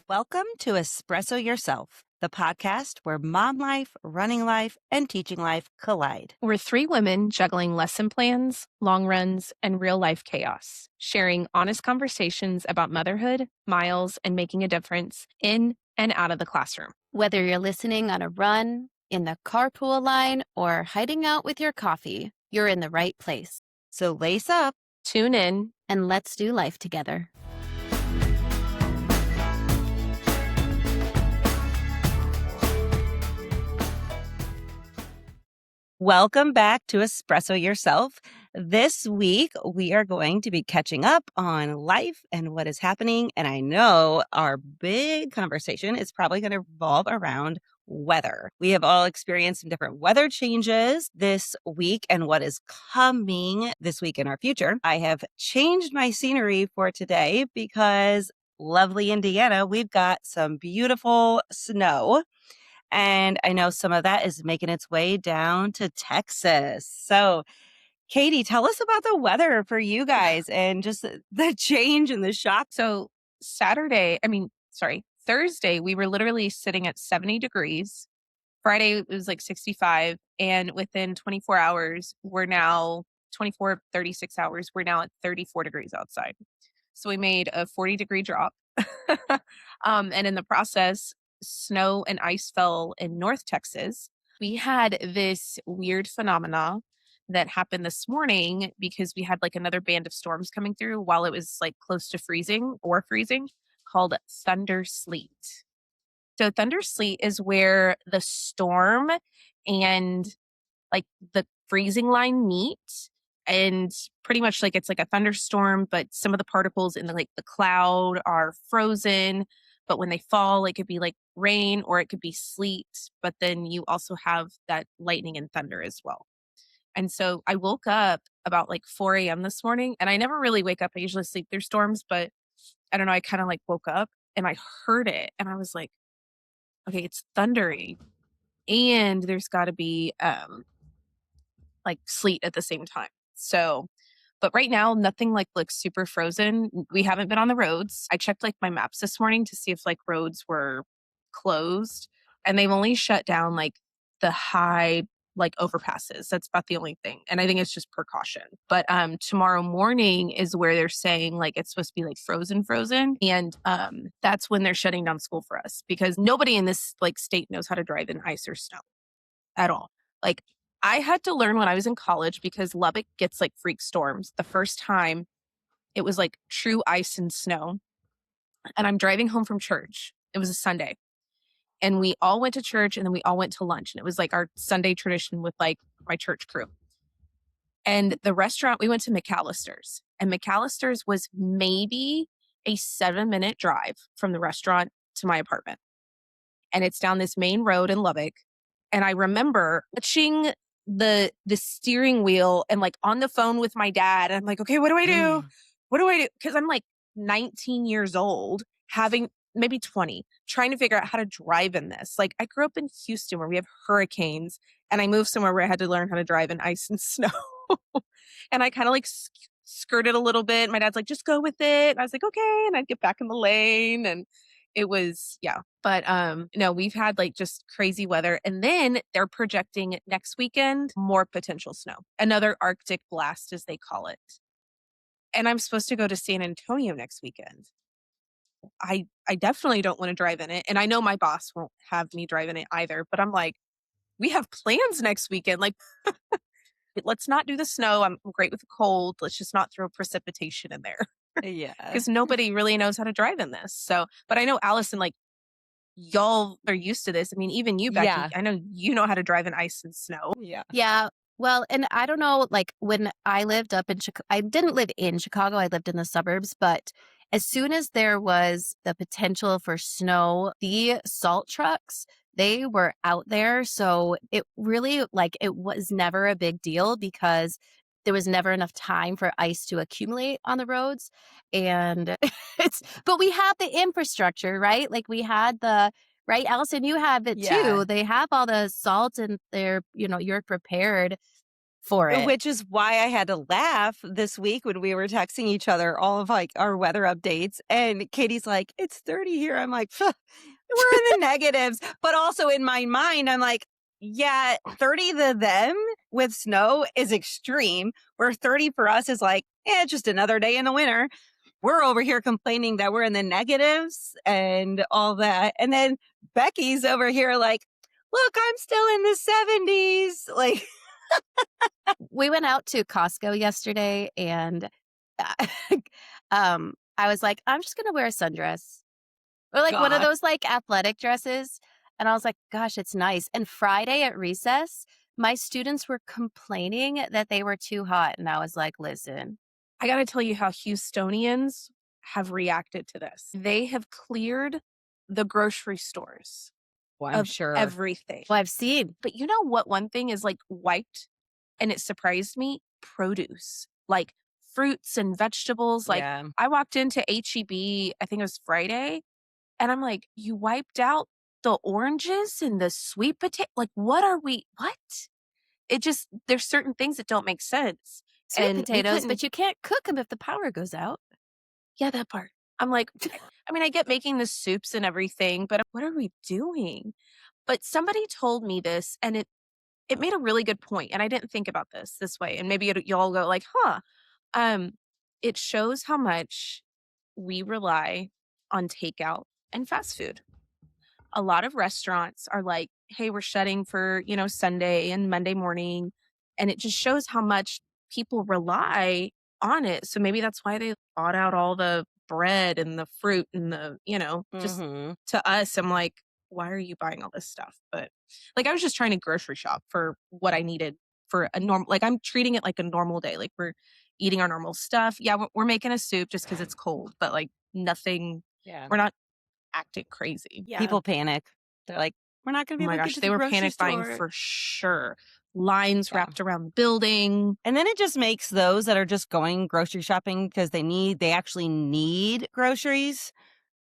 Welcome to Espresso Yourself, the podcast where mom life, running life, and teaching life collide. We're three women juggling lesson plans, long runs, and real life chaos, sharing honest conversations about motherhood, miles, and making a difference in and out of the classroom. Whether you're listening on a run, in the carpool line, or hiding out with your coffee, you're in the right place. So lace up, Tune in, And let's do life together. welcome back to Espresso Yourself. This week, we are going to be catching up on life and what is happening. And I know our big conversation is probably going to revolve around weather. We have all experienced some different weather changes this week and what is coming this week in our future. I have changed my scenery for today because lovely Indiana, we've got some beautiful snow. And I know some of that is making its way down to Texas. So, Katie, tell us about the weather for you guys and just the change and the shock. So Thursday, we were literally sitting at 70 degrees. Friday, it was like 65. And within 24 hours, 36 hours, we're now at 34 degrees outside. So we made a 40-degree drop. And in the process, snow and ice fell in North Texas. We had this weird phenomena that happened this morning because we had like another band of storms coming through while it was like close to freezing called thunder sleet. So thunder sleet is where the storm and like the freezing line meet, and pretty much like it's like a thunderstorm, but some of the particles in the cloud are frozen. But when they fall, it could be like rain or it could be sleet. But then you also have that lightning and thunder as well. And so I woke up about like 4 a.m. this morning, and I never really wake up. I usually sleep through storms, but I don't know. I kind of like woke up and I heard it and I was like, okay, it's thundering and there's got to be like sleet at the same time. So, but right now, nothing like looks super frozen. We haven't been on the roads. I checked like my maps this morning to see if like roads were closed, and they've only shut down like the high like overpasses. That's about the only thing. And I think it's just precaution. But tomorrow morning is where they're saying like it's supposed to be like frozen. And that's when they're shutting down school for us, because nobody in this like state knows how to drive in ice or snow at all. Like I had to learn when I was in college because Lubbock gets like freak storms. The first time it was like true ice and snow. And I'm driving home from church. It was a Sunday. And we all went to church and then we all went to lunch. And it was like our Sunday tradition with like my church crew. And the restaurant, we went to McAllister's. And McAllister's was maybe a 7-minute drive from the restaurant to my apartment. And it's down this main road in Lubbock. And I remember watching the steering wheel and like on the phone with my dad. And I'm like, okay, what do I do? What do I do? Because I'm like 19 years old, having maybe 20, trying to figure out how to drive in this. Like I grew up in Houston where we have hurricanes, and I moved somewhere where I had to learn how to drive in ice and snow. And I kind of like skirted a little bit. My dad's like, just go with it. And I was like, okay. And I'd get back in the lane, and it was, yeah. But no, we've had like just crazy weather. And then they're projecting next weekend more potential snow, another Arctic blast, as they call it. And I'm supposed to go to San Antonio next weekend. I definitely don't want to drive in it. And I know my boss won't have me drive in it either. But I'm like, we have plans next weekend. Like, let's not do the snow. I'm great with the cold. Let's just not throw precipitation in there. Yeah. Because nobody really knows how to drive in this. So, but I know Allison, like, y'all are used to this. I mean, even you, Becky, Yeah. I know you know how to drive in ice and snow. Yeah. Yeah. Well, and I don't know, like when I lived up in Chicago, I didn't live in Chicago. I lived in the suburbs. But as soon as there was the potential for snow, the salt trucks, they were out there. So it really, like, it was never a big deal because there was never enough time for ice to accumulate on the roads. And but we have the infrastructure, right? Like we had right, Allison, you have it Yeah. too. They have all the salt and you're prepared for it. Which is why I had to laugh this week when we were texting each other all of like our weather updates. And Katie's like, it's 30 here. I'm like, we're in the negatives. But also in my mind, I'm like, yeah, 30 to them with snow is extreme, where 30 for us is like, just another day in the winter. We're over here complaining that we're in the negatives and all that. And then Becky's over here like, look, I'm still in the 70s. Like, We went out to Costco yesterday and I was like, I'm just gonna wear a sundress. Or like one of God. those like athletic dresses. And I was like, gosh, it's nice. And Friday at recess, my students were complaining that they were too hot. And I was like, listen, I got to tell you how Houstonians have reacted to this. They have cleared the grocery stores Well, I'm of sure. everything. well, I've seen. But you know what? One thing is like wiped, and it surprised me, produce, like fruits and vegetables. Like Yeah. I walked into HEB, I think it was Friday, and I'm like, you wiped out the oranges and the sweet potato. Like, what? It just, there's certain things that don't make sense. Sweet And we potatoes, couldn't, but you can't cook them if the power goes out. yeah, that part. I'm like, I mean, I get making the soups and everything, but what are we doing? But somebody told me this, and it made a really good point, and I didn't think about this way, and maybe y'all go like, huh. Um, it shows how much we rely on takeout and fast food. A lot of restaurants are like, hey, we're shutting for, Sunday and Monday morning. And it just shows how much people rely on it. So maybe that's why they bought out all the bread and the fruit and just Mm-hmm. to us, I'm like, why are you buying all this stuff? But like, I was just trying to grocery shop for what I needed for a normal, like, I'm treating it like a normal day. Like, we're eating our normal stuff. Yeah, we're making a soup just because it's cold, but like, nothing, Yeah. we're not acting crazy. Yeah. People panic. They're like, we're not going to Oh be my able to get gosh, to they the were grocery panic buying store. for sure. Lines Yeah. wrapped around the building. And then it just makes those that are just going grocery shopping because they actually need groceries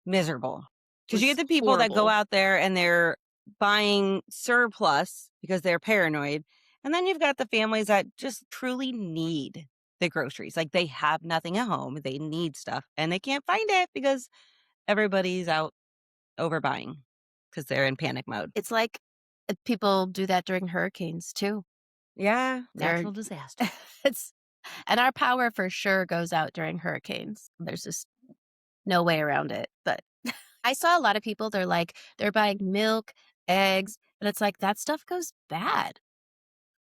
miserable. Because you Was get the people that go horrible. out there and they're buying surplus because they're paranoid. And then you've got the families that just truly need the groceries. Like they have nothing at home. They need stuff and they can't find it because everybody's out overbuying because they're in panic mode. It's like people do that during hurricanes too. Yeah. They're- Natural disaster. It's and our power for sure goes out during hurricanes. There's just no way around it. But I saw a lot of people, they're buying milk, eggs, and it's like that stuff goes bad.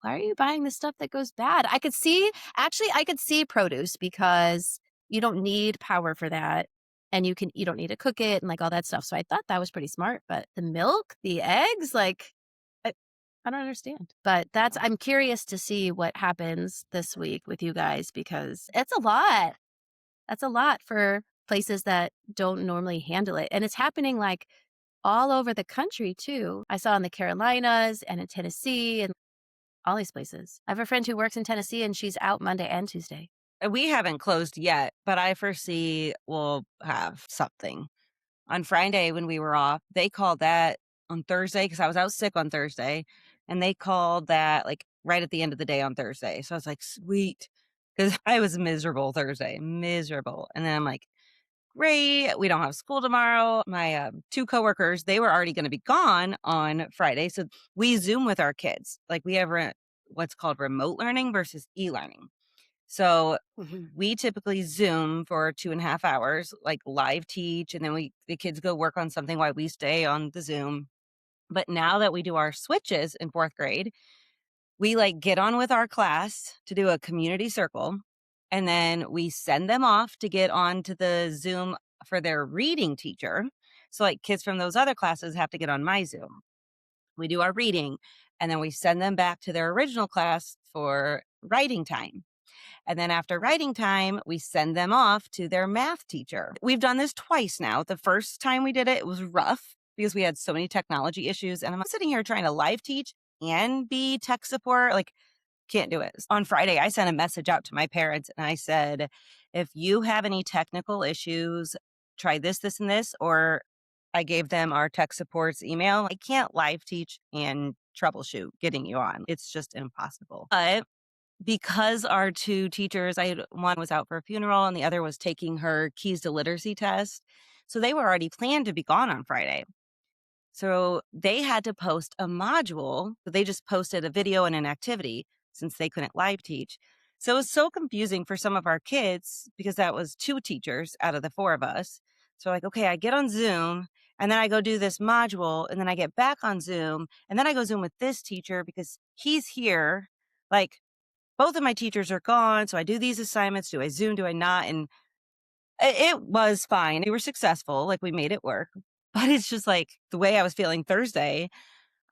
Why are you buying the stuff that goes bad? I could see produce because you don't need power for that. And you don't need to cook it and like all that stuff. So I thought that was pretty smart. But the milk, the eggs, like I, I don't understand. But I'm curious to see what happens this week with you guys because it's a lot. That's a lot for places that don't normally handle it. And it's happening like all over the country too. I saw in the Carolinas and in Tennessee and all these places. I have a friend who works in Tennessee and she's out Monday and Tuesday. We haven't closed yet, but I foresee we'll have something. On Friday when we were off, they called that on Thursday because I was out sick on Thursday, and they called that like right at the end of the day on Thursday. So I was like, sweet, because I was miserable Thursday, miserable. And then I'm like, great, we don't have school tomorrow. My two coworkers, they were already going to be gone on Friday. So we Zoom with our kids. Like we have what's called remote learning versus e-learning. So we typically Zoom for 2.5 hours, like live teach, and then the kids go work on something while we stay on the Zoom. But now that we do our switches in 4th grade, we like get on with our class to do a community circle, and then we send them off to get on to the Zoom for their reading teacher. So like kids from those other classes have to get on my Zoom. We do our reading, and then we send them back to their original class for writing time. And then after writing time, we send them off to their math teacher. We've done this twice now. The first time we did it, it was rough because we had so many technology issues. And I'm sitting here trying to live teach and be tech support. Like, can't do it. On Friday, I sent a message out to my parents and I said, if you have any technical issues, try this, this, and this. Or I gave them our tech support's email. I can't live teach and troubleshoot getting you on. It's just impossible. But because our 2 teachers, one was out for a funeral and the other was taking her keys to literacy test, so they were already planned to be gone on Friday. So they had to post a module, but they just posted a video and an activity since they couldn't live teach. So it was so confusing for some of our kids because that was 2 teachers out of the 4 of us. So like, okay, I get on Zoom and then I go do this module and then I get back on Zoom and then I go Zoom with this teacher because he's here. Like both of my teachers are gone. So I do these assignments. Do I Zoom? Do I not? And it was fine. We were successful. Like we made it work. But it's just like the way I was feeling Thursday,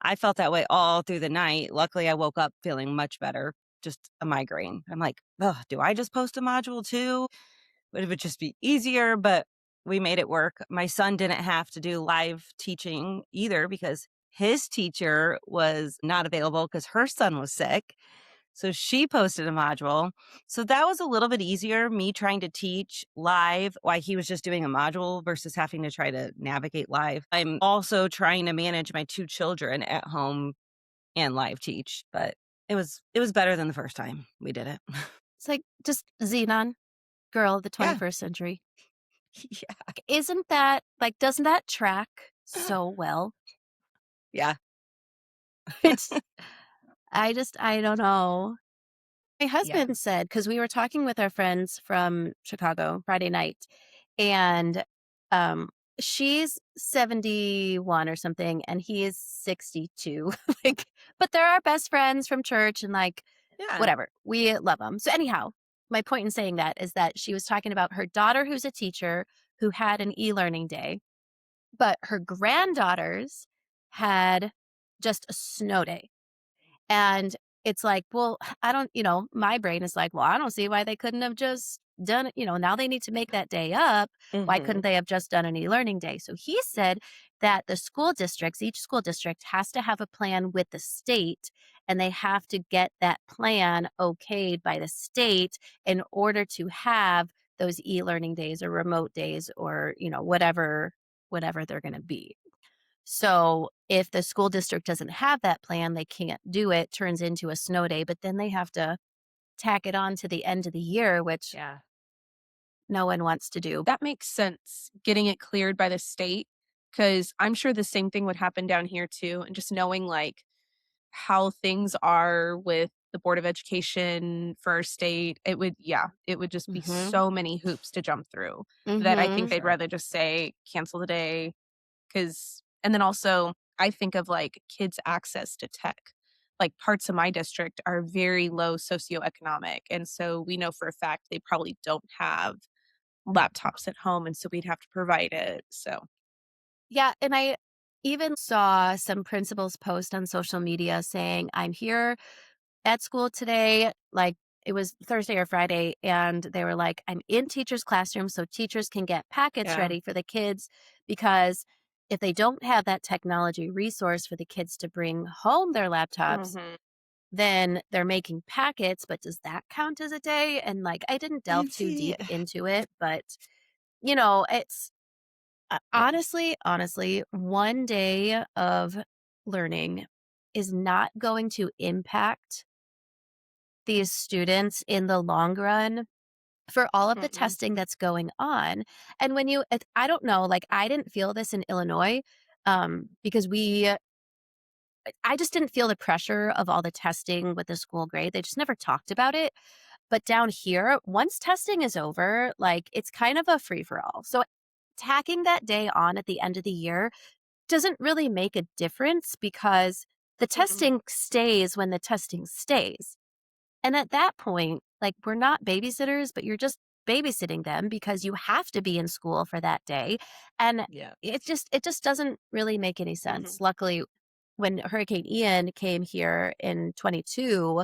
I felt that way all through the night. Luckily, I woke up feeling much better, just a migraine. I'm like, oh, do I just post a module too? It would just be easier, but we made it work. My son didn't have to do live teaching either because his teacher was not available because her son was sick. So she posted a module. So that was a little bit easier, me trying to teach live while he was just doing a module versus having to try to navigate live. I'm also trying to manage my 2 children at home and live teach, but it was better than the first time we did it. It's like just Xenon, girl of the Yeah. 21st century. Yeah. Isn't that like, doesn't that track so well? Yeah. It's, I don't know. My Yeah. husband said, because we were talking with our friends from Chicago Friday night, and um, she's 71 or something, and he is 62. Like, but they're our best friends from church, and like, Yeah. whatever. We love them. So, anyhow, my point in saying that is that she was talking about her daughter, who's a teacher, who had an e learning day, but her granddaughters had just a snow day. And it's like, well, I don't, my brain is like, well, I don't see why they couldn't have just done it. Now they need to make that day up. Why couldn't Mhm. they have just done an e learning day? So he said that the school districts, each school district has to have a plan with the state and they have to get that plan okayed by the state in order to have those e learning days or remote days or, whatever they're going to be. So if the school district doesn't have that plan, they can't do it, turns into a snow day, but then they have to tack it on to the end of the year, which Yeah. no one wants to do. That makes sense, getting it cleared by the state, because 'cause I'm sure the same thing would happen down here too, and just knowing, like, how things are with the Board of Education for our state, it would just be Mhm. so many hoops to jump through that I For think Mhm. they'd sure. rather just say, "Cancel the day," because and then also, I think of, like, kids' access to tech. Like, parts of my district are very low socioeconomic, and so we know for a fact they probably don't have laptops at home, and so we'd have to provide it, so Yeah, and I even saw some principals post on social media saying, "I'm here at school today." Like, it was Thursday or Friday, and they were like, "I'm in teachers' classrooms so teachers can get packets Yeah. ready for the kids because if they don't have that technology resource for the kids to bring home their laptops, Mhm. then they're making packets, but does that count as a day?" And, like, I didn't delve And too see deep into it, but, it's yeah. honestly, one day of learning is not going to impact these students in the long run for all of the Mm-mm. testing that's going on. And I don't know, like, I didn't feel this in Illinois, because I just didn't feel the pressure of all the testing with the school grade. They just never talked about it. But down here, once testing is over, like, it's kind of a free for all. So tacking that day on at the end of the year doesn't really make a difference because the Mm-mm. testing stays when the testing stays. And at that point, like, we're not babysitters, but you're just babysitting them because you have to be in school for that day. And Yeah. it just doesn't really make any sense. Mhm. Luckily, when Hurricane Ian came here in 22,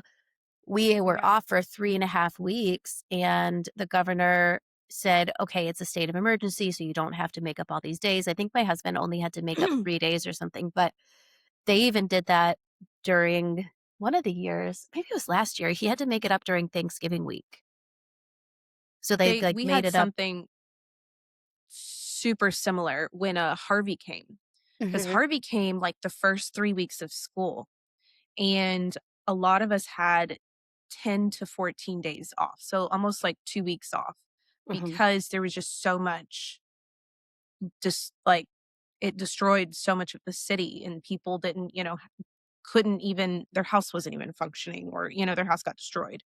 we were Yeah. off for 3.5 weeks, and the governor said, okay, it's a state of emergency, so you don't have to make up all these days. I think my husband only had to make up 3 days or something, but they even did that during one of the years. Maybe it was last year. He had to make it up during Thanksgiving week. So they like We made had it up. something super similar when, Harvey came, because Mhm. Harvey came, like, the first 3 weeks of school, and a lot of us had 10 to 14 days off. So almost like 2 weeks off Hmm. because there was just so much, just like it destroyed so much of the city and people didn't, couldn't even, their house wasn't even functioning or, their house got destroyed.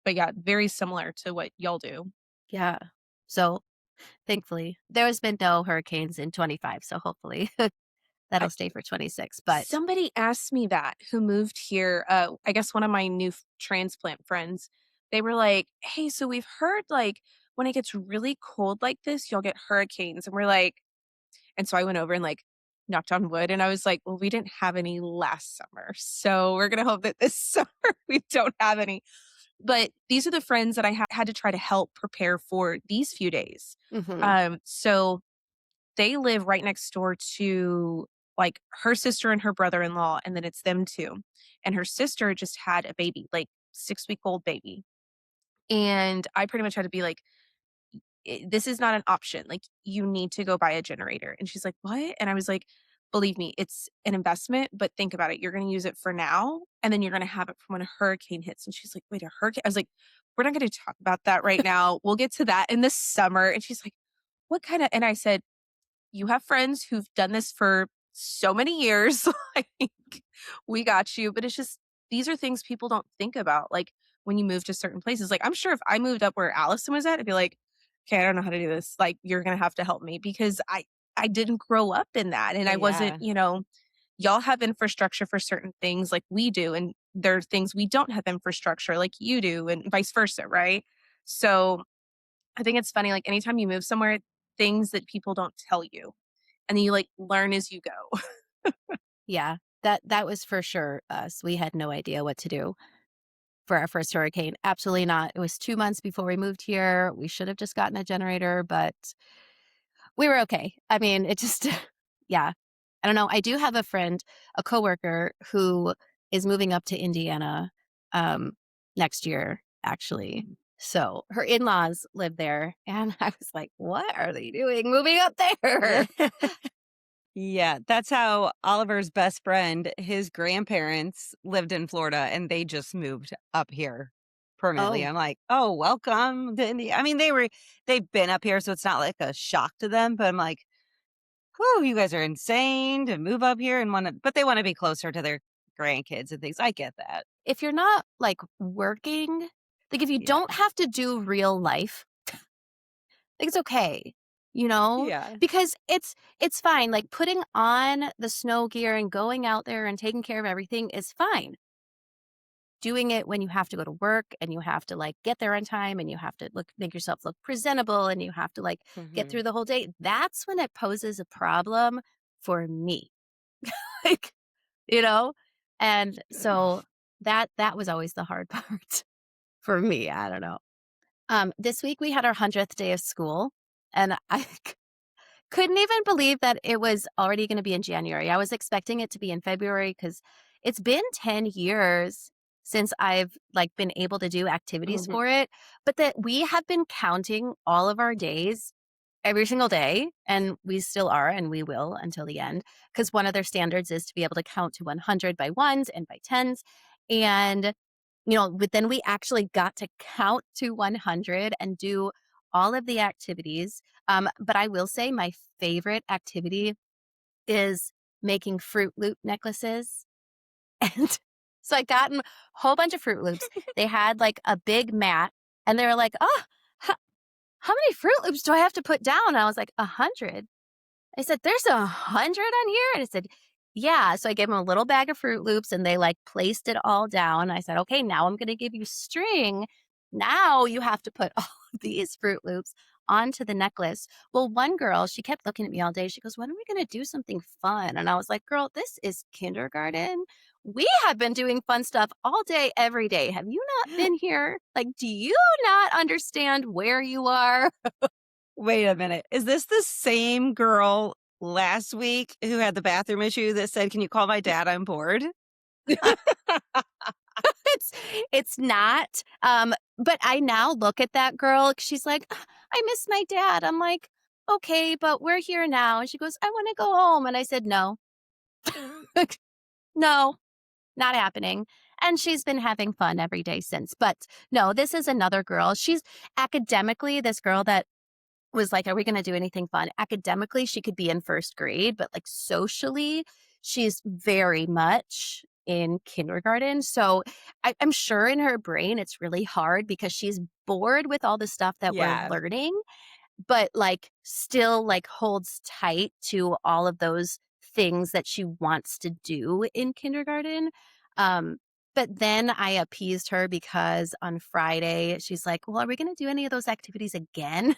But yeah, very similar to what y'all do. Yeah. So thankfully, there has been no hurricanes in 25. So hopefully I, that'll stay for 26. But somebody asked me that who moved here. I guess one of my new transplant friends, they were like, hey, so we've heard like when it gets really cold like this, you'll get hurricanes. And we're like, and so I went over and like knocked on wood and I was like, well, we didn't have any last summer. So we're going to hope that this summer we don't have any. But these are the friends that I had to try to help prepare for these few days. mhm. So they live right next door to like her sister and her brother-in-law, and then it's them two. And her sister just had a baby, like 6-week-old baby. And I pretty much had to be like, this is not an option. Like, you need to go buy a generator. And she's like, what? And I was like, believe me, it's an investment, but think about it. You're going to use it for now, and then you're going to have it for when a hurricane hits. And she's like, wait, a hurricane? I was like, we're not going to talk about that right now. We'll get to that in the summer. And she's like, what kind of, and I said, you have friends who've done this for so many years. Like, we got you. But it's just, these are things people don't think about. Like, when you move to certain places, like, I'm sure if I moved up where Allison was at, I'd be like, okay, I don't know how to do this. Like, you're going to have to help me because I didn't grow up in that. And I wasn't, Yeah. y'all have infrastructure for certain things like we do. And there are things we don't have infrastructure like you do, and vice versa. Right. So I think it's funny. Like, anytime you move somewhere, things that people don't tell you and then you like learn as you go. Yeah, that was for sure us. We had no idea what to do for our first hurricane. Absolutely not. It was 2 months before we moved here. We should have just gotten a generator, but we were okay. I mean, it just yeah. I don't know. I do have a friend, a coworker who is moving up to Indiana next year, actually. So her in-laws live there, and I was like, "What are they doing moving up there?" Yeah, that's how Oliver's best friend, his grandparents lived in Florida and they just moved up here permanently. Oh, I'm like, "Oh, welcome to India." I mean, they've been up here, so it's not like a shock to them, but I'm like, "Whew, you guys are insane to move up here and but they want to be closer to their grandkids and things." I get that. if you're not like working, like if you Yeah. don't have to do real life, like it's okay, you know? Yeah. Because it's fine. Like putting on the snow gear and going out there and taking care of everything is fine. Doing it when you have to go to work and you have to like get there on time and you have to make yourself look presentable and you have to like get Mhm. through the whole day, that's when it poses a problem for me. Like, you know? And so that was always the hard part for me. I don't know. This week we had our 100th day of school, and I couldn't even believe that it was already gonna be in January. I was expecting it to be in February because it's been 10 years since I've, like, been able to do activities Mhm. for it, but that we have been counting all of our days every single day, and we still are, and we will until the end. Because one of their standards is to be able to count to 100 by ones and by tens, and, but then we actually got to count to 100 and do all of the activities. But I will say my favorite activity is making Fruit Loop necklaces. And so I got 'em a whole bunch of Fruit Loops. They had, like, a big mat, and they were like, "Oh, how many Fruit Loops do I have to put down?" And I was like, 100. I said, "There's 100 on here?" And I said, "Yeah." So I gave them a little bag of Fruit Loops and they like placed it all down. I said, "Okay, now I'm going to give you string. Now you have to put all of these Fruit Loops onto the necklace." Well, one girl, she kept looking at me all day. She goes, "When are we going to do something fun?" And I was like, "Girl, this is kindergarten. We have been doing fun stuff all day, every day. Have you not been here? Like, do you not understand where you are?" Wait a minute. Is this the same girl last week who had the bathroom issue that said, "Can you call my dad? I'm bored"? it's it's not. But I now look at that girl. She's like, "Ah, I miss my dad." I'm like, "Okay, but we're here now." And she goes, "I want to go home." And I said, "No, no, not happening." And she's been having fun every day since. But no, this is another girl. She's academically this girl that was like, "Are we gonna do anything fun?" Academically, she could be in 1st grade, but, like, socially, she's very much in kindergarten, so I'm sure in her brain it's really hard because she's bored with all the stuff that we're Yeah. learning, but, like, still, like, holds tight to all of those things that she wants to do in kindergarten, um, but then I appeased her because on Friday, she's like, "Well, are we gonna do any of those activities again?"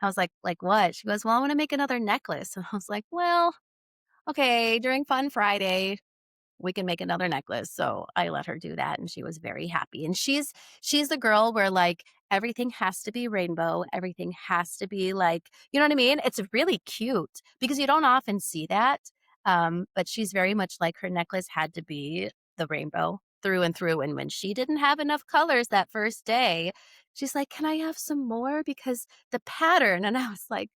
I was like what?" She goes, "Well, I wanna make another necklace." And I was like, "Well, okay, during Fun Friday, we can make another necklace." So I let her do that, and she was very happy. And she's the girl where, like, everything has to be rainbow, everything has to be, like you know what I mean? It's really cute because you don't often see that, but she's very much like her necklace had to be the rainbow through and through, and when she didn't have enough colors that first day, she's like, "Can I have some more? Because the pattern" and I was like,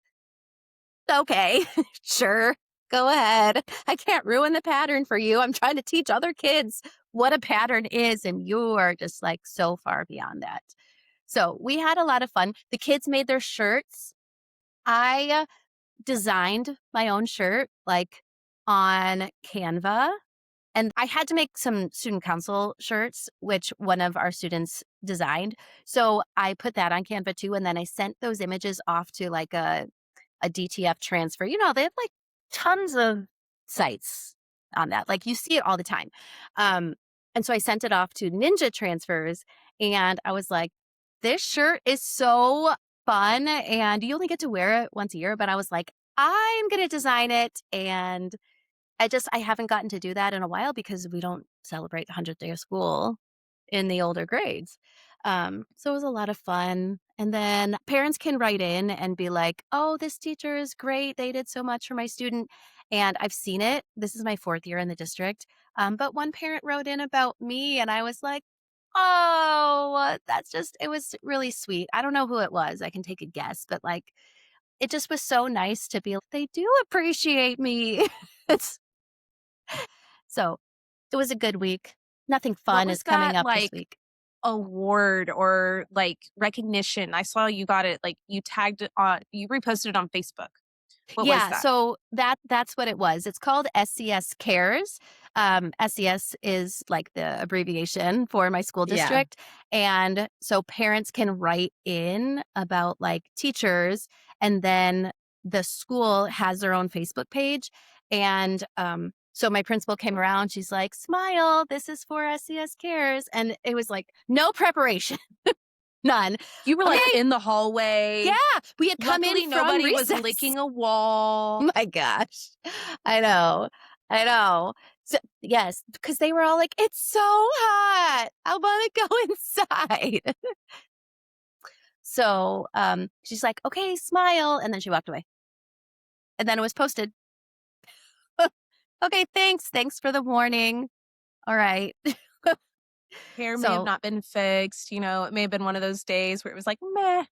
"Okay, sure, go ahead. I can't ruin the pattern for you. I'm trying to teach other kids what a pattern is, and you are just, like, so far beyond that." So, we had a lot of fun. The kids made their shirts. I designed my own shirt, like, on Canva, and I had to make some student council shirts, which one of our students designed. So, I put that on Canva too, and then I sent those images off to, like, a DTF transfer. You know, they have like tons of sites on that. Like you see it all the time. Um, and so I sent it off to Ninja Transfers and I was like, this shirt is so fun and you only get to wear it once a year. But I was like, I'm going to design it. And I haven't gotten to do that in a while because we don't celebrate the 100th day of school in the older grades. So it was a lot of fun. And then parents can write in and be like, oh, this teacher is great. They did so much for my student. And I've seen it. This is my 4th year in the district. But one parent wrote in about me, and I was like, oh, it was really sweet. I don't know who it was. I can take a guess, but like, it just was so nice to be like, they do appreciate me. it's so it was a good week. Nothing What fun was is coming that up this like week. award or like recognition? I saw you got it, like you tagged it on, you reposted it on Facebook. What was Yeah, that? so that's what it was. It's called SCS Cares. SCS is like the abbreviation for my school Yeah. district, and so parents can write in about like teachers, and then the school has their own Facebook page, and so my principal came around. She's like, "Smile, this is for SCS Cares," and it was like no preparation, none. You were like Okay, in the yeah, hallway. we had come in Luckily, from nobody was recess. licking a wall. My gosh. I know. I know. So, yes, because they were all like, "It's so hot. I wanna go inside." So, she's like, "Okay, smile," and then she walked away. And then it was posted. "Okay, thanks. Thanks for the warning. Alright." Hair may have So, not been fixed. It may have been one of those days where it was like, meh.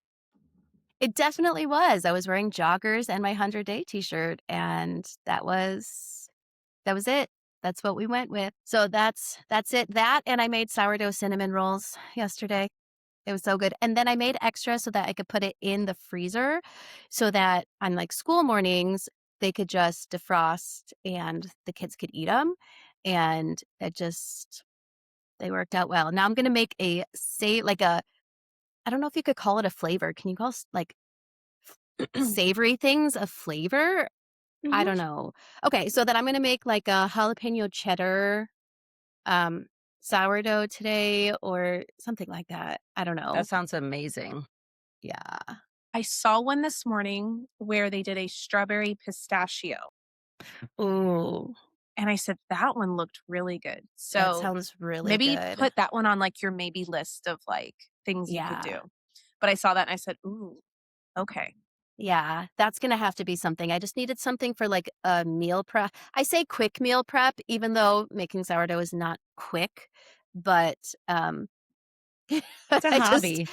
it definitely was. I was wearing joggers and my 100-day T-shirt, and that was it. That's what we went with. So that's it. That and I made sourdough cinnamon rolls yesterday. It was so good. And then I made extra so that I could put it in the freezer so that on like school mornings they could just defrost and the kids could eat them. And they worked out well. Now I'm going to make I don't know if you could call it a flavor. Can you call like savory things a flavor? I Mhm. don't know. Okay, so then I'm gonna make like a jalapeno cheddar um sourdough today or something like that. I don't That know. sounds amazing. Yeah. I saw one this morning where they did a strawberry pistachio. Ooh, And I said, that one looked really good. that So sounds really maybe good. put that one on like your maybe list of like things you could Yeah. do. But I saw that and I said, ooh, okay. Yeah, that's gonna have to be something. I just needed something for like a meal prep. I say quick meal prep, even though making sourdough is not quick, but It's a I just hobby.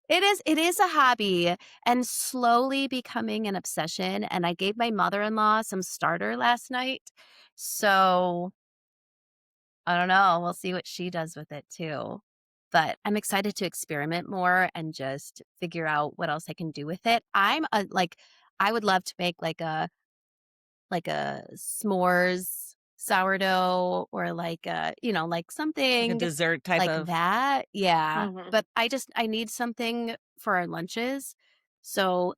it is a hobby and slowly becoming an obsession, and I gave my mother-in-law some starter last night. So, I don't know. We'll see what she does with it too. But I'm excited to experiment more and just figure out what else I can do with it. I would love to make like a s'mores sourdough or like like Like a something dessert type like of. that. Yeah. Mhm. But I need something for our lunches. So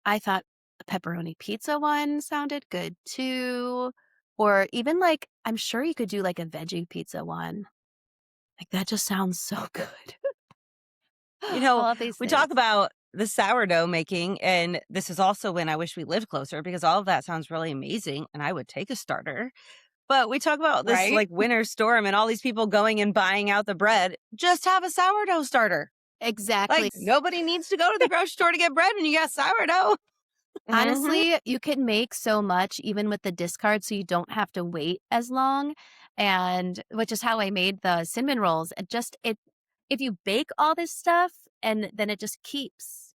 I thought a pepperoni pizza one sounded good too. Or even like I'm sure you could do like a veggie pizza one. Like that just sounds so good. You I know, love these we talk things. about the sourdough making, and this is also when I wish we lived closer because all of that sounds really amazing, and I would take a starter. But we talk about this Right? like winter storm and all these people going and buying out the bread. Just have a sourdough starter. Like Exactly. nobody needs to go to the grocery store to get bread when you got sourdough. Mhm. Honestly, you can make so much even with the discard so you don't have to wait as long, and which is how I made the cinnamon rolls. It if you bake all this stuff and then it just keeps.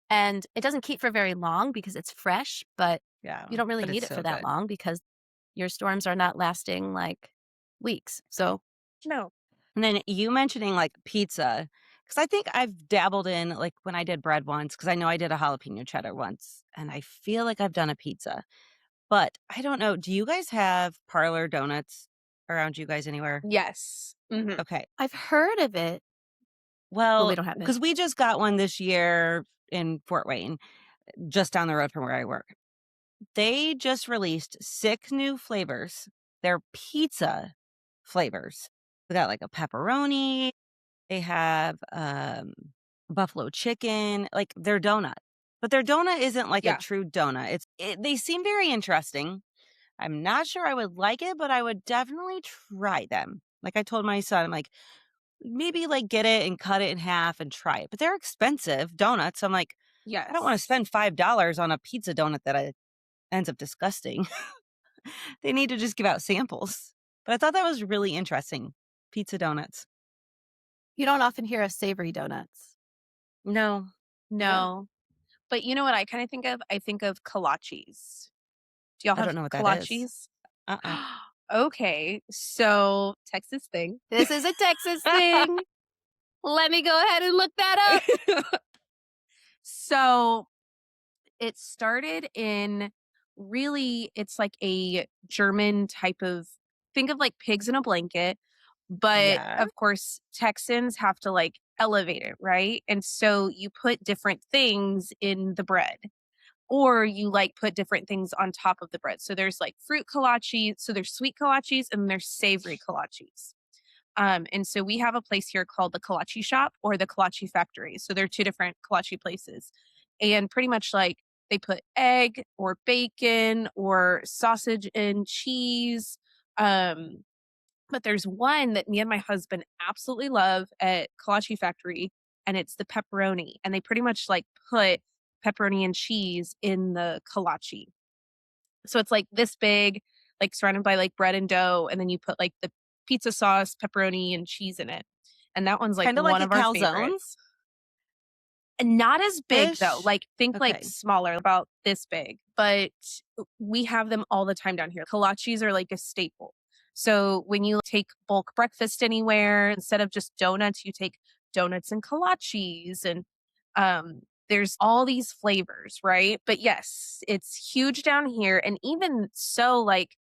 And it doesn't keep for very long because it's fresh, but Yeah, you don't really but need it's it for so that good. long because your storms are not lasting like weeks. So, No. And then you mentioning like pizza, because I think I've dabbled in like when I did bread once, because I know I did a jalapeno cheddar once, and I feel like I've done a pizza. But I don't know. Do you guys have parlor donuts around you guys anywhere? Yes. Mhm. Okay. I've heard of it, but we Well, don't have it. because we just got one this year in Fort Wayne, just down the road from where I work. They just released 6 new flavors. They're pizza flavors. We got like a pepperoni. They have buffalo chicken. Like their donut, but their donut isn't like a Yeah. true donut. They seem very interesting. I'm not sure I would like it, but I would definitely try them. Like I told my son, I'm like, maybe like get it and cut it in half and try it. But they're expensive donuts. I'm like, I don't want to Yes. spend $5 on a pizza donut that ends up disgusting. They need to just give out samples. But I thought that was really interesting. Pizza donuts. You don't often hear of savory donuts. No. Yeah. No. But you know what I kinda think of? I think of kolaches. Do y'all I have don't know what that is. kolaches? Uh-uh. Okay. So, Texas thing. This is a Texas thing. Let me go ahead and look that up. So, it started in really it's like a German type of think of like pigs in a blanket, but Yeah. of course Texans have to like elevate it, right? And so you put different things in the bread or you like put different things on top of the bread. So there's like fruit kolaches, so there's sweet kolaches and there's savory kolaches. And so we have a place here called the Kolache Shop or the Kolache Factory. So they're two different kolache places. And pretty much like they put egg or bacon or sausage and cheese. Um, but there's one that me and my husband absolutely love at Kolache Factory, and it's the pepperoni. And they pretty much like put pepperoni and cheese in the kolache. So it's like this big, like surrounded by like bread and dough, and then you put like the pizza sauce, pepperoni, and cheese in it. And that one's like Kind of like one a of our calzone favorites. And not as big though. ish. Like think like Okay. smaller, about this big. But we have them all the time down here. Kolaches are like a staple. So when you take bulk breakfast anywhere, instead of just donuts, you take donuts and kolaches and there's all these flavors, right? But yes, it's huge down here. And even so, like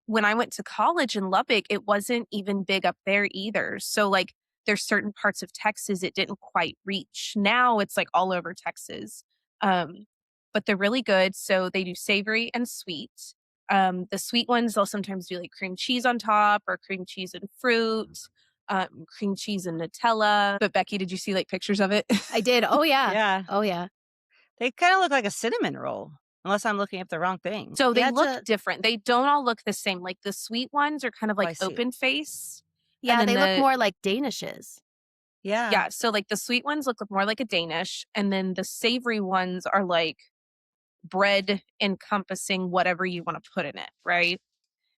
when I went to college in Lubbock, it wasn't even big up there either. So, like, there's certain parts of Texas it didn't quite reach. Now it's like all over Texas. Um, but they're really good. So they do savory and sweet. The sweet ones, they'll sometimes do like cream cheese on top or cream cheese and fruit, cream cheese and Nutella. But Becky, did you see like pictures of it? I did. Oh, yeah. Yeah. Oh, yeah. They kind of look like a cinnamon roll, unless I'm looking up the wrong thing. So they Yeah, look different. They don't all look the same. Like the sweet ones are kind of Oh, like I see. open face. And yeah, then they look more like Danishes. Yeah. yeah, so like the sweet ones look more like a Danish, and then the savory ones are like bread encompassing whatever you want to put in it, right?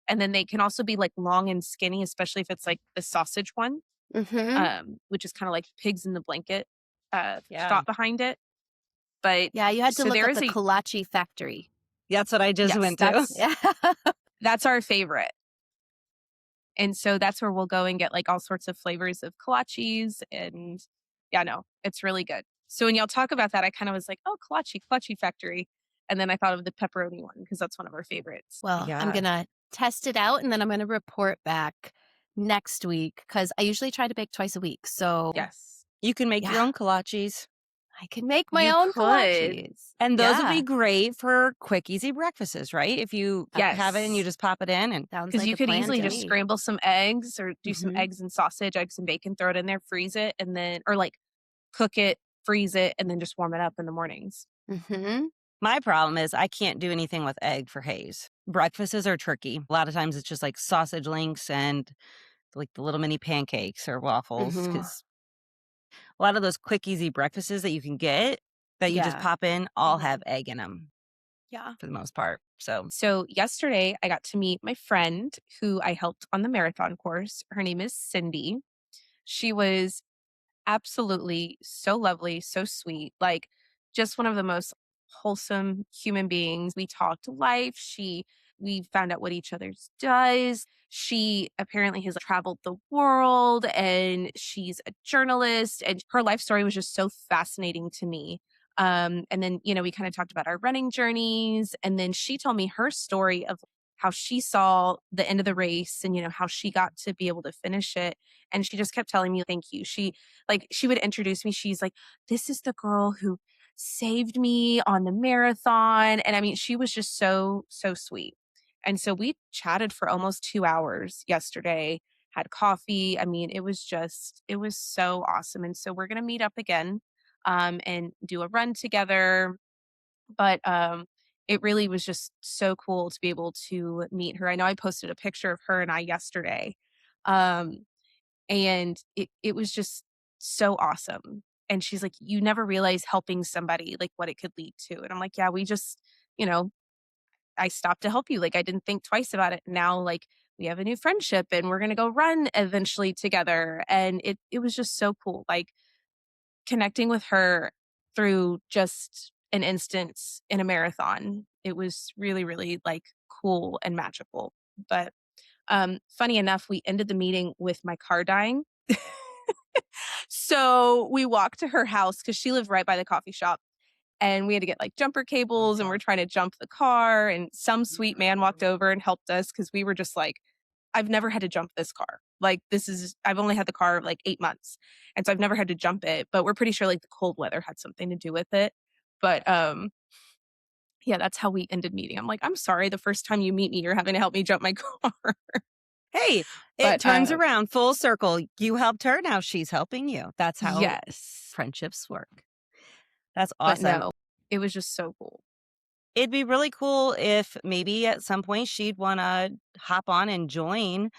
And then they can also be like long and skinny, especially if it's like the sausage one, Mhm. which is kind of like pigs in the blanket Yeah. thought behind it. But Yeah, you had to so look there up is the a Kolache factory. That's what I just yes, went to. Yeah. that's our favorite. And so that's where we'll go and get like all sorts of flavors of kolaches. And yeah, no, it's really good. So when y'all talk about that, I kind of was like, oh, kolache factory. And then I thought of the pepperoni one because that's one of our favorites. Well, I'm Yeah. going to test it out and then I'm going to report back next week because I usually try to bake twice a week. So Yes. You can make your Yeah. own kolaches. I can make my You own could. kolaches. And those would be Yeah. great for quick, easy breakfasts, right? If you have it and you Yes. just pop it in and Sounds Because like you a could plan easily to just me. scramble some eggs or do some Mhm. eggs and sausage, eggs and bacon, throw it in there, freeze it, and then, or like cook it, freeze it, and then just warm it up in the mornings. Mhm. my problem is I can't do anything with egg for haze. Breakfasts are tricky. A lot of times it's just like sausage links and like the little mini pancakes or waffles Mhm. because a lot of those quick, easy breakfasts that you can get that you just Yeah. pop in all Mhm. have egg in them Yeah. for the most part. So So yesterday I got to meet my friend who I helped on the marathon course. Her name is Cindy. She was absolutely so lovely, so sweet, like just one of the most wholesome human beings. We talked life. We found out what each other's does. She apparently has traveled the world and she's a journalist and her life story was just so fascinating to me. And then, we kind of talked about our running journeys. And then she told me her story of how she saw the end of the race and, how she got to be able to finish it. And she just kept telling me, thank you. She would introduce me. She's like, this is the girl who saved me on the marathon. And I mean, she was just so, so sweet. And so we chatted for almost 2 hours yesterday, had coffee. I mean, it was so awesome. And so we're going to meet up again and do a run together. But it really was just so cool to be able to meet her. I know I posted a picture of her and I yesterday. Um, and it was just so awesome. And she's like, "You never realize helping somebody, like, what it could lead to." And I'm like, "Yeah, we just, you know, I stopped to help you. Like, I didn't think twice about it. Now, like, we have a new friendship and we're gonna go run eventually together." And it was just so cool. Like connecting with her through just an instance in a marathon. It was really, really like cool and magical. But funny enough, we ended the meeting with my car dying. So we walked to her house because she lived right by the coffee shop. And we had to get like jumper cables and we're trying to jump the car. And some sweet man walked over and helped us because we were just like, I've never had to jump this car. Like I've only had the car like 8 months. And so I've never had to jump it, but we're pretty sure like the cold weather had something to do with it. But yeah, that's how we ended meeting. I'm like, I'm sorry, the first time you meet me, you're having to help me jump my car. hey, it But turns around full circle. You helped her. Now she's helping you. That's how yes. friendships work. That's But awesome. no, it was just so cool. It'd be really cool if maybe at some point she'd want to hop on and join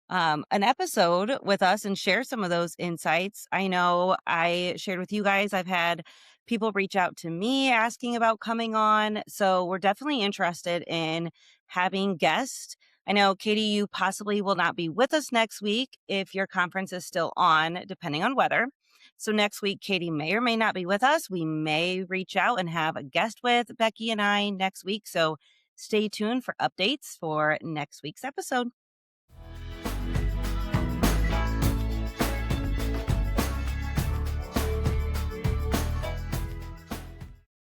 an episode with us and share some of those insights. I know I shared with you guys, I've had people reach out to me asking about coming on. So we're definitely interested in having guests. I know, Katie, you possibly will not be with us next week if your conference is still on, depending on weather. So next week, Katie may or may not be with us. We may reach out and have a guest with Becky and I next week. So stay tuned for updates for next week's episode.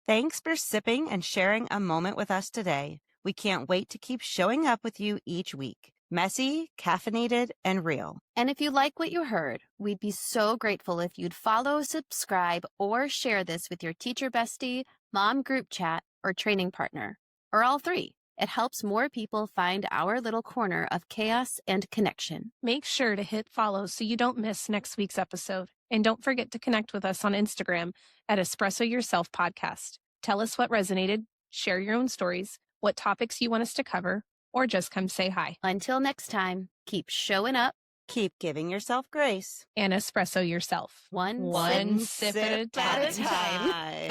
Thanks for sipping and sharing a moment with us today. We can't wait to keep showing up with you each week. Messy, caffeinated, and real. And if you like what you heard, we'd be so grateful if you'd follow, subscribe, or share this with your teacher bestie, mom group chat, or training partner, or all three. It helps more people find our little corner of chaos and connection. Make sure to hit follow so you don't miss next week's episode. And don't forget to connect with us on Instagram at Espresso Yourself Podcast. Tell us what resonated, share your own stories, what topics you want us to cover, or just come say hi. Until next time, keep showing up. Keep giving yourself grace. And espresso yourself. One sip at a time.